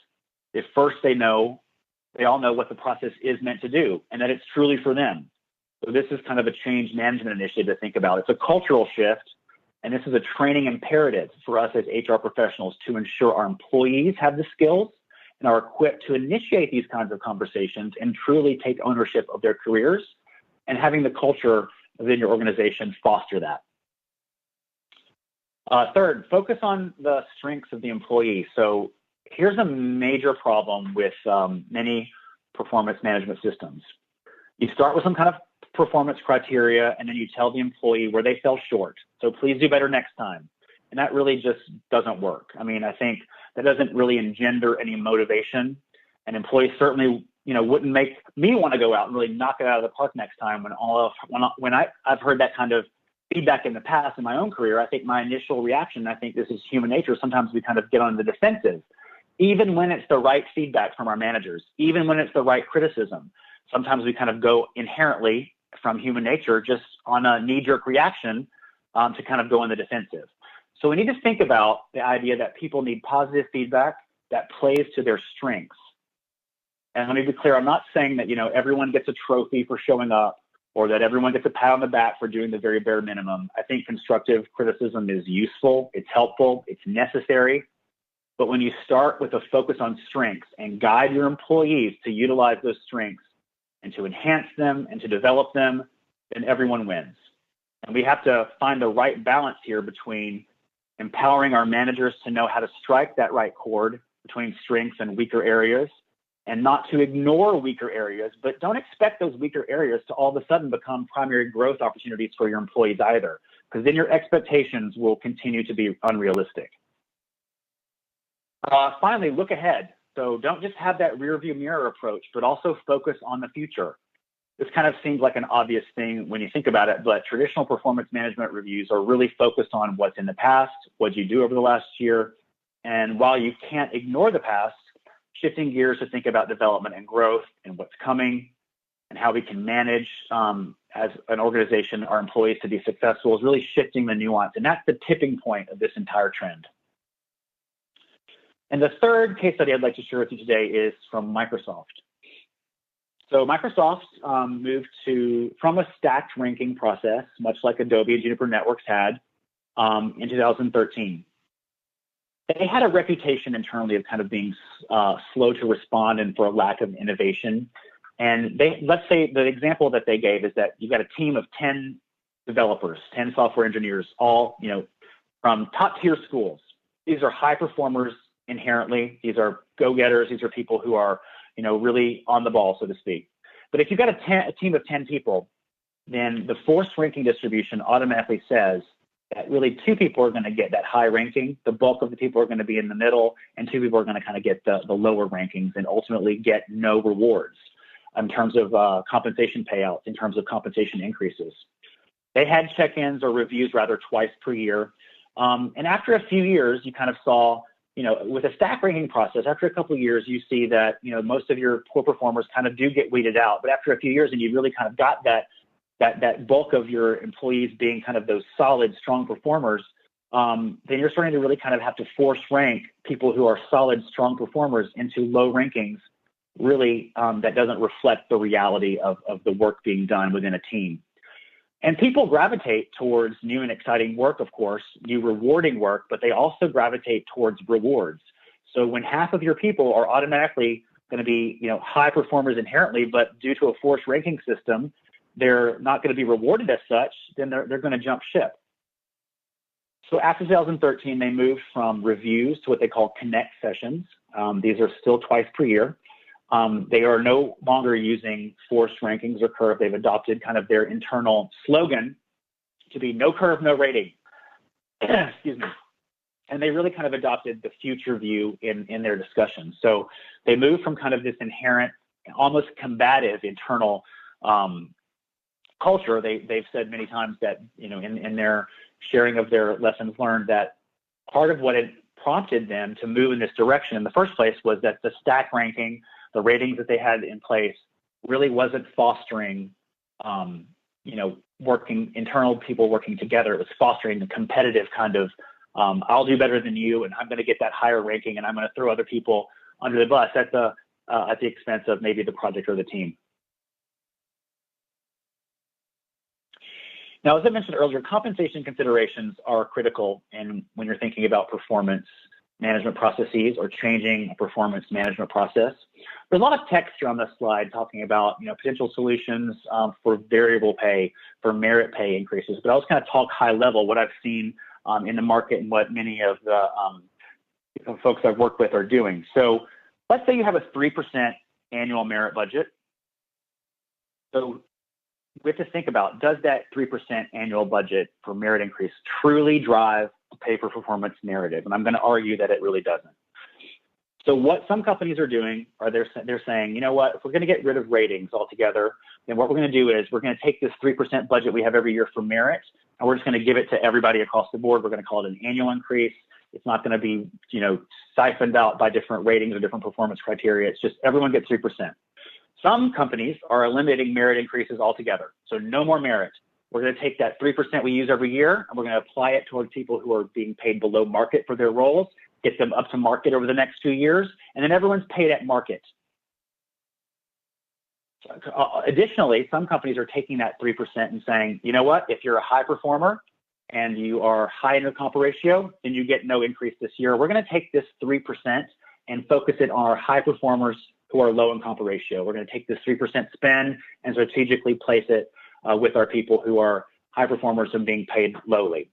if first they all know what the process is meant to do and that it's truly for them. So this is kind of a change management initiative to think about. It's a cultural shift, and this is a training imperative for us as HR professionals to ensure our employees have the skills and are equipped to initiate these kinds of conversations and truly take ownership of their careers, and having the culture within your organization foster that. Third, focus on the strengths of the employee. So here's a major problem with many performance management systems. You start with some kind of performance criteria, and then you tell the employee where they fell short. So please do better next time. And that really just doesn't work. I mean, I think that doesn't really engender any motivation. And employees certainly, wouldn't make me want to go out and really knock it out of the park next time when I've heard that kind of feedback in the past in my own career. I think my initial reaction, I think this is human nature, sometimes we kind of get on the defensive, even when it's the right feedback from our managers, even when it's the right criticism. Sometimes we kind of go inherently, from human nature, just on a knee-jerk reaction to kind of go in the defensive. So we need to think about the idea that people need positive feedback that plays to their strengths. And let me be clear, I'm not saying that, everyone gets a trophy for showing up or that everyone gets a pat on the back for doing the very bare minimum. I think constructive criticism is useful, it's helpful, it's necessary. But when you start with a focus on strengths and guide your employees to utilize those strengths and to enhance them and to develop them, then everyone wins. And we have to find the right balance here between empowering our managers to know how to strike that right chord between strengths and weaker areas, and not to ignore weaker areas, but don't expect those weaker areas to all of a sudden become primary growth opportunities for your employees either, because then your expectations will continue to be unrealistic. Finally, look ahead. So don't just have that rear view mirror approach, but also focus on the future. This kind of seems like an obvious thing when you think about it, but traditional performance management reviews are really focused on what's in the past, what you do over the last year. And while you can't ignore the past, shifting gears to think about development and growth and what's coming and how we can manage as an organization, our employees to be successful is really shifting the nuance. And that's the tipping point of this entire trend. And the third case study I'd like to share with you today is from Microsoft. So Microsoft moved from a stacked ranking process, much like Adobe and Juniper Networks had in 2013. They had a reputation internally of kind of being slow to respond and for a lack of innovation. And let's say the example that they gave is that you've got a team of 10 developers, 10 software engineers, all from top tier schools. These are high performers inherently. These are go-getters. These are people who are really on the ball, so to speak. But if you've got a team of 10 people, then the forced ranking distribution automatically says that really 2 people are going to get that high ranking. The bulk of the people are going to be in the middle, and 2 people are going to kind of get the lower rankings and ultimately get no rewards in terms of compensation payouts, in terms of compensation increases. They had check-ins or reviews rather twice per year. And after a few years, you kind of saw with a stack ranking process, after a couple of years, you see that, most of your poor performers kind of do get weeded out. But after a few years, and you really kind of got that bulk of your employees being kind of those solid, strong performers, then you're starting to really kind of have to force rank people who are solid, strong performers into low rankings, really that doesn't reflect the reality of the work being done within a team. And people gravitate towards new and exciting work, of course, new rewarding work, but they also gravitate towards rewards. So when half of your people are automatically going to be, high performers inherently, but due to a forced ranking system, they're not going to be rewarded as such, then they're going to jump ship. So after 2013, they moved from reviews to what they call connect sessions. These are still twice per year. They are no longer using forced rankings or curve. They've adopted kind of their internal slogan to be no curve, no rating. Excuse me. And they really kind of adopted the future view in their discussions. So they moved from kind of this inherent, almost combative internal culture. They've said many times that, in their sharing of their lessons learned, that part of what had prompted them to move in this direction in the first place was that the stack ranking, the ratings that they had in place, really wasn't fostering, working internal people working together. It was fostering the competitive kind of, I'll do better than you, and I'm going to get that higher ranking, and I'm going to throw other people under the bus at the expense of maybe the project or the team. Now, as I mentioned earlier, compensation considerations are critical when you're thinking about performance management processes or changing a performance management process. There's a lot of text here on this slide talking about potential solutions for variable pay, for merit pay increases, but I'll just kind of talk high level what I've seen in the market and what many of the folks I've worked with are doing. So let's say you have a 3% annual merit budget. So we have to think about, does that 3% annual budget for merit increase truly drive a pay for performance narrative? And I'm going to argue that it really doesn't. So what some companies are doing are they're saying, you know what, if we're going to get rid of ratings altogether, then what we're going to do is we're going to take this 3% budget we have every year for merit, and we're just going to give it to everybody across the board. We're going to call it an annual increase. It's not going to be, siphoned out by different ratings or different performance criteria. It's just everyone gets 3%. Some companies are eliminating merit increases altogether. So no more merit. We're going to take that 3% we use every year, and we're going to apply it towards people who are being paid below market for their roles, get them up to market over the next 2 years, and then everyone's paid at market. Additionally, some companies are taking that 3% and saying, you know what, if you're a high performer and you are high in your comp ratio, then you get no increase this year. We're going to take this 3% and focus it on our high performers who are low in comp ratio. We're going to take this 3% spend and strategically place it with our people who are high performers and being paid lowly.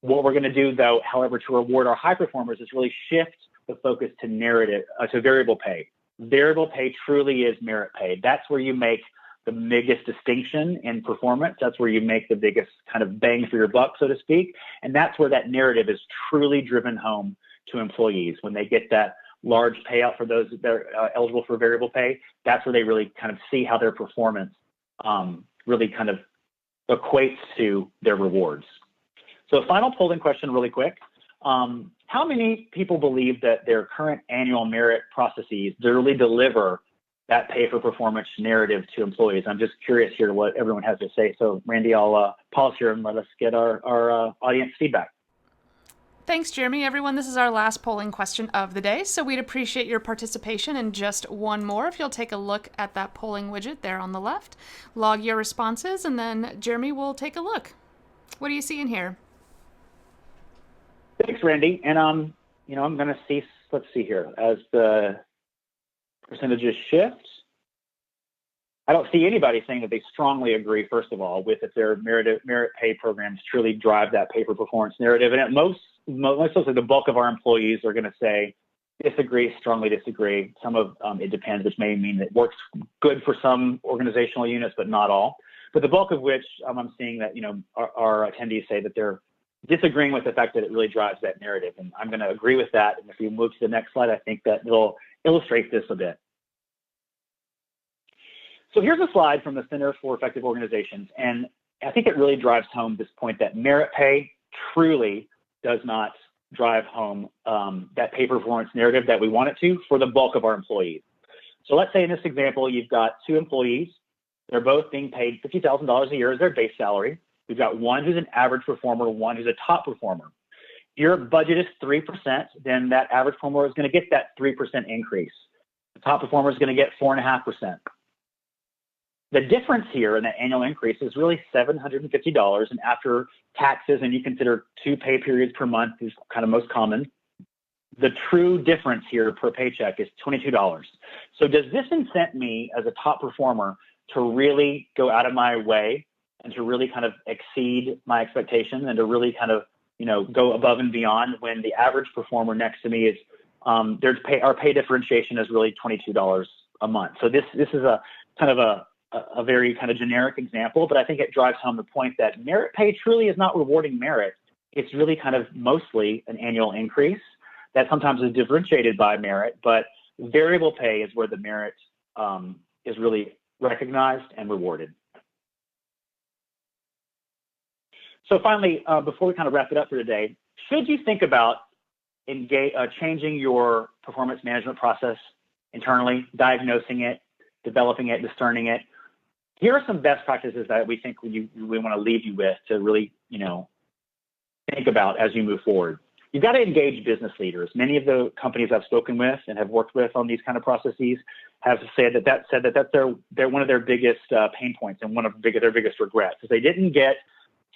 What we're going to do, though, however, to reward our high performers is really shift the focus to variable pay. Variable pay truly is merit pay. That's where you make the biggest distinction in performance. That's where you make the biggest kind of bang for your buck, so to speak. And that's where that narrative is truly driven home to employees. When they get that large payout for those that are eligible for variable pay, that's where they really kind of see how their performance really kind of equates to their rewards. So a final polling question really quick. How many people believe that their current annual merit processes really deliver that pay for performance narrative to employees? I'm just curious here what everyone has to say. So Randy, I'll pause here and let us get our audience feedback.
Thanks, Jeremy. Everyone, this is our last polling question of the day, so we'd appreciate your participation in just one more. If you'll take a look at that polling widget there on the left, log your responses, and then Jeremy will take a look. What do you see in here?
Thanks, Randy. And I'm going to see. Let's see here as the percentages shift. I don't see anybody saying that they strongly agree. First of all, with if their merit pay programs truly drive that pay for performance narrative, and at most of the bulk of our employees are going to say disagree, strongly disagree. Some of it depends, which may mean that it works good for some organizational units, but not all. But the bulk of which I'm seeing that our attendees say that they're disagreeing with the fact that it really drives that narrative. And I'm going to agree with that. And if you move to the next slide, I think that it'll illustrate this a bit. So here's a slide from the Center for Effective Organizations. And I think it really drives home this point that merit pay truly does not drive home that pay performance narrative that we want it to for the bulk of our employees. So let's say in this example, you've got 2 employees. They're both being paid $50,000 a year as their base salary. We've got one who's an average performer, one who's a top performer. Your budget is 3%, then that average performer is going to get that 3% increase. The top performer is going to get 4.5%. The difference here in that annual increase is really $750, and after taxes, and you consider 2 pay periods per month is kind of most common, the true difference here per paycheck is $22. So does this incent me as a top performer to really go out of my way and to really kind of exceed my expectations and to really kind of, go above and beyond when the average performer next to me is, our pay differentiation is really $22 a month. So this is a kind of a very kind of generic example, but I think it drives home the point that merit pay truly is not rewarding merit. It's really kind of mostly an annual increase that sometimes is differentiated by merit, but variable pay is where the merit is really recognized and rewarded. So finally, before we kind of wrap it up for today, should you think about changing your performance management process internally, diagnosing it, developing it, discerning it? Here are some best practices that we think we want to leave you with to really, think about as you move forward. You've got to engage business leaders. Many of the companies I've spoken with and have worked with on these kind of processes have said that that's one of their biggest pain points and one of their biggest regrets is they didn't get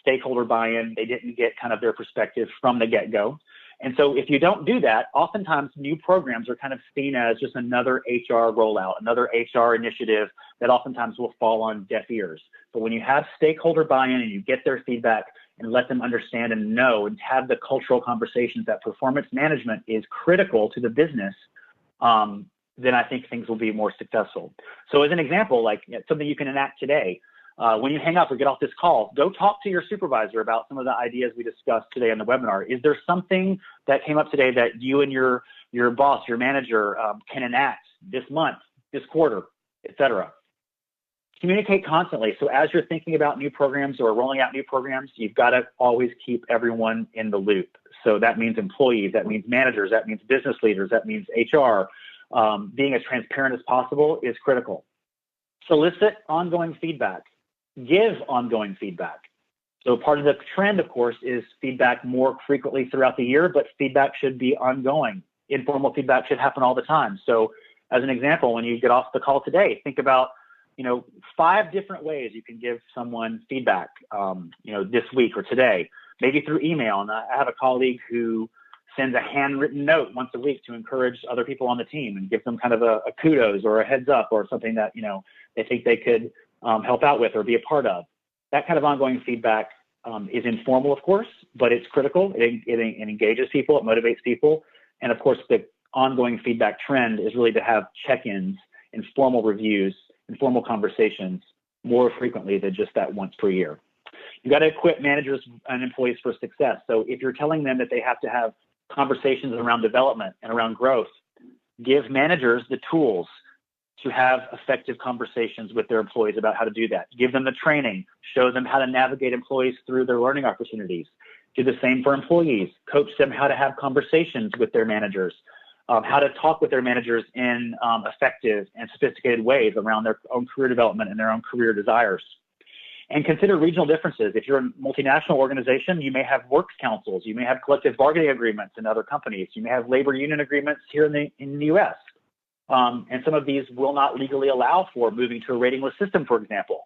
stakeholder buy-in. They didn't get kind of their perspective from the get-go. And so if you don't do that, oftentimes new programs are kind of seen as just another HR rollout, another HR initiative that oftentimes will fall on deaf ears. But when you have stakeholder buy-in and you get their feedback and let them understand and know and have the cultural conversations that performance management is critical to the business, then I think things will be more successful. So as an example, like something you can enact today, when you hang up or get off this call, go talk to your supervisor about some of the ideas we discussed today on the webinar. Is there something that came up today that you and your boss, your manager can enact this month, this quarter, et cetera? Communicate constantly. So as you're thinking about new programs or rolling out new programs, you've got to always keep everyone in the loop. So that means employees, that means managers, that means business leaders, that means HR. Being as transparent as possible is critical. Solicit ongoing feedback. Give ongoing feedback. So part of the trend, of course, is feedback more frequently throughout the year, but feedback should be ongoing. Informal feedback should happen all the time. So as an example, when you get off the call today, think about 5 different ways you can give someone feedback, this week or today, maybe through email. And I have a colleague who sends a handwritten note once a week to encourage other people on the team and give them kind of a kudos or a heads up or something that, they think they could help out with or be a part of. That kind of ongoing feedback is informal, of course, but it's critical. It engages people, it motivates people. And of course, the ongoing feedback trend is really to have check-ins, informal reviews, informal conversations more frequently than just that once per year. You got to equip managers and employees for success. So if you're telling them that they have to have conversations around development and around growth, give managers the tools to have effective conversations with their employees about how to do that. Give them the training, show them how to navigate employees through their learning opportunities. Do the same for employees. Coach them how to have conversations with their managers, how to talk with their managers in effective and sophisticated ways around their own career development and their own career desires. And consider regional differences. If you're a multinational organization, you may have works councils, you may have collective bargaining agreements in other companies, you may have labor union agreements here in the US. And some of these will not legally allow for moving to a ratingless system, for example.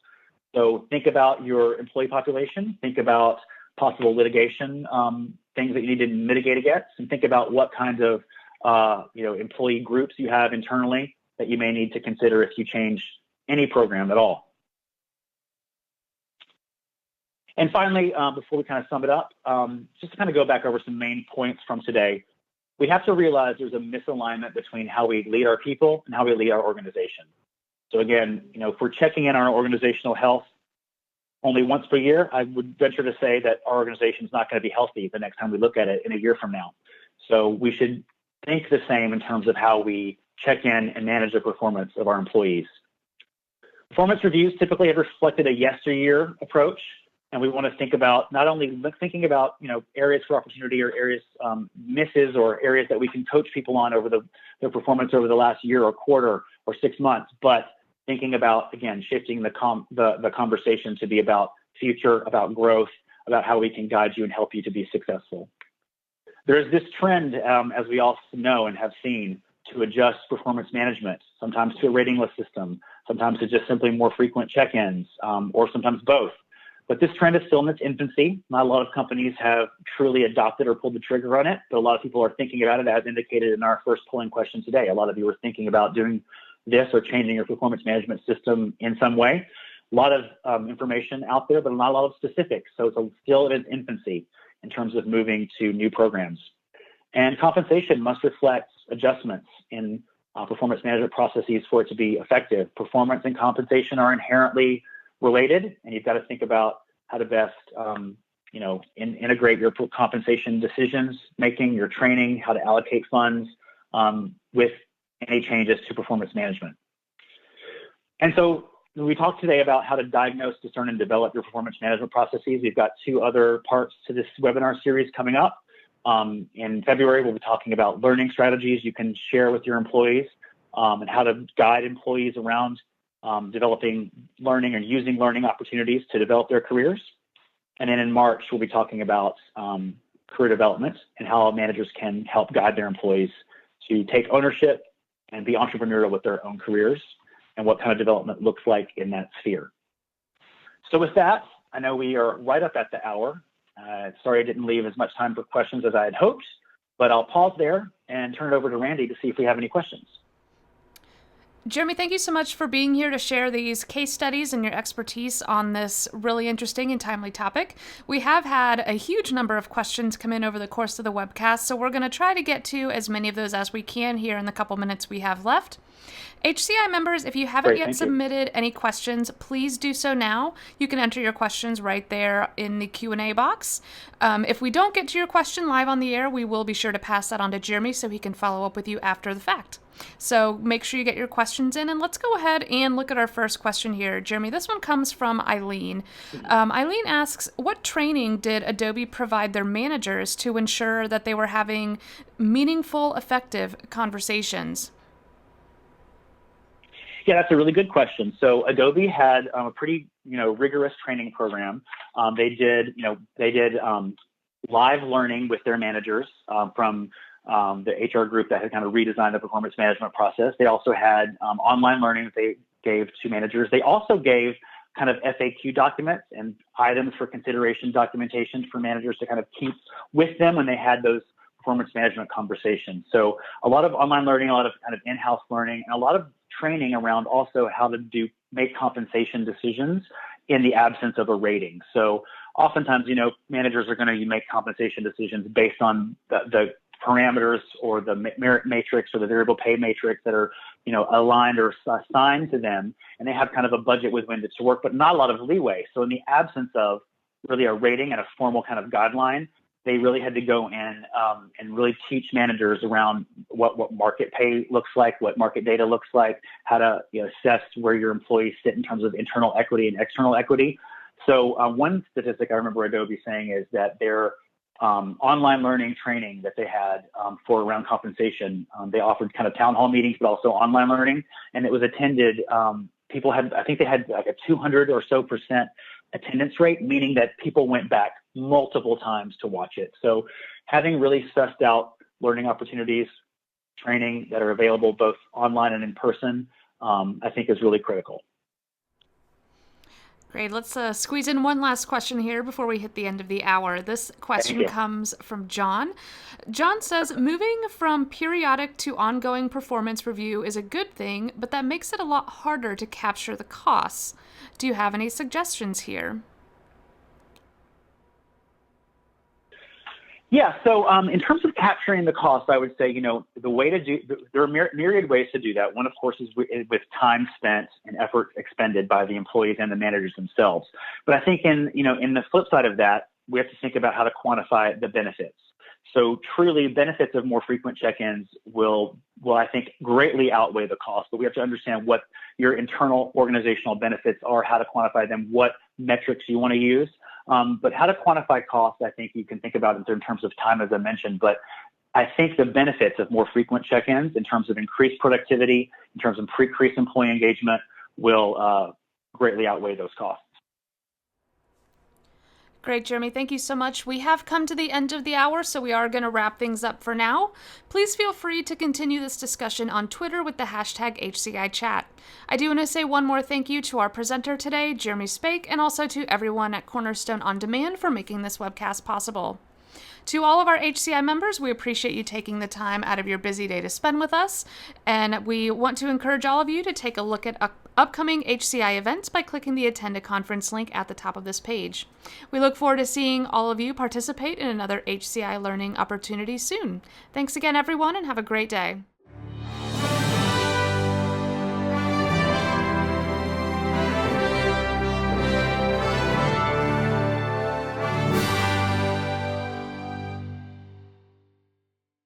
So think about your employee population, think about possible litigation, things that you need to mitigate against, and think about what kinds of employee groups you have internally that you may need to consider if you change any program at all. And finally, before we kind of sum it up, just to kind of go back over some main points from today, we have to realize there's a misalignment between how we lead our people and how we lead our organization. So again, if we're checking in on our organizational health only once per year, I would venture to say that our organization is not going to be healthy the next time we look at it in a year from now. So we should think the same in terms of how we check in and manage the performance of our employees. Performance reviews typically have reflected a yesteryear approach, and we want to think about not only thinking about areas for opportunity or areas misses or areas that we can coach people on over their performance over the last year or quarter or 6 months, but thinking about, again, shifting the conversation to be about future, about growth, about how we can guide you and help you to be successful. There is this trend, as we all know and have seen, to adjust performance management, sometimes to a ratingless system, sometimes to just simply more frequent check-ins, or sometimes both. But this trend is still in its infancy. Not a lot of companies have truly adopted or pulled the trigger on it, but a lot of people are thinking about it, as indicated in our first polling question today. A lot of you are thinking about doing this or changing your performance management system in some way. A lot of information out there, but not a lot of specifics. So it's still in its infancy in terms of moving to new programs. And compensation must reflect adjustments in performance management processes for it to be effective. Performance and compensation are inherently related, and you've got to think about how to best integrate your compensation decisions making, your training, how to allocate funds with any changes to performance management. And so we talked today about how to diagnose, discern, and develop your performance management processes. We've got 2 other parts to this webinar series coming up. In February, we'll be talking about learning strategies you can share with your employees and how to guide employees around developing learning and using learning opportunities to develop their careers. And then in March, we'll be talking about career development and how managers can help guide their employees to take ownership and be entrepreneurial with their own careers and what kind of development looks like in that sphere. So with that, I know we are right up at the hour. Sorry I didn't leave as much time for questions as I had hoped, but I'll pause there and turn it over to Randy to see if we have any questions.
Jeremy, thank you so much for being here to share these case studies and your expertise on this really interesting and timely topic. We have had a huge number of questions come in over the course of the webcast, so we're going to try to get to as many of those as we can here in the couple minutes we have left. HCI members, if you haven't yet submitted any questions, please do so now. You can enter your questions right there in the Q&A box. If we don't get to your question live on the air, we will be sure to pass that on to Jeremy so he can follow up with you after the fact. So make sure you get your questions in, and let's go ahead and look at our first question here. Jeremy, this one comes from Eileen. Eileen asks, what training did Adobe provide their managers to ensure that they were having meaningful, effective conversations?
Yeah, that's a really good question. So Adobe had a pretty, rigorous training program. They did live learning with their managers from the HR group that had kind of redesigned the performance management process. They also had online learning that they gave to managers. They also gave kind of FAQ documents and items for consideration documentation for managers to kind of keep with them when they had those performance management conversations. So a lot of online learning, a lot of kind of in-house learning, and a lot of training around also how to make compensation decisions in the absence of a rating. So oftentimes, managers are going to make compensation decisions based on the parameters or the merit matrix or the variable pay matrix that are, aligned or assigned to them. And they have kind of a budget with when to work, but not a lot of leeway. So in the absence of really a rating and a formal kind of guideline, they really had to go in and really teach managers around what market pay looks like, what market data looks like, how to assess where your employees sit in terms of internal equity and external equity. So one statistic I remember Adobe saying is that their online learning training that they had for around compensation, they offered kind of town hall meetings, but also online learning, and it was attended. I think they had like a 200 or so % attendance rate, meaning that people went back multiple times to watch it. So having really sussed out learning opportunities, training that are available both online and in person, I think is really critical.
Great. Let's squeeze in one last question here before we hit the end of the hour. This question comes from John. John says, moving from periodic to ongoing performance review is a good thing, but that makes it a lot harder to capture the costs. Do you have any suggestions here?
Yeah, so in terms of capturing the cost, I would say, the way to there are myriad ways to do that. One, of course, is with time spent and effort expended by the employees and the managers themselves. But I think in the flip side of that, we have to think about how to quantify the benefits. So truly, benefits of more frequent check-ins will I think, greatly outweigh the cost. But we have to understand what your internal organizational benefits are, how to quantify them, what metrics you want to use. But how to quantify cost, I think you can think about it in terms of time, as I mentioned. But I think the benefits of more frequent check-ins in terms of increased productivity, in terms of increased employee engagement, will greatly outweigh those costs.
Great, Jeremy. Thank you so much. We have come to the end of the hour, so we are going to wrap things up for now. Please feel free to continue this discussion on Twitter with the hashtag HCIChat. I do want to say one more thank you to our presenter today, Jeremy Spake, and also to everyone at Cornerstone OnDemand for making this webcast possible. To all of our HCI members, we appreciate you taking the time out of your busy day to spend with us, and we want to encourage all of you to take a look at upcoming HCI events by clicking the Attend a Conference link at the top of this page. We look forward to seeing all of you participate in another HCI learning opportunity soon. Thanks again, everyone, and have a great day.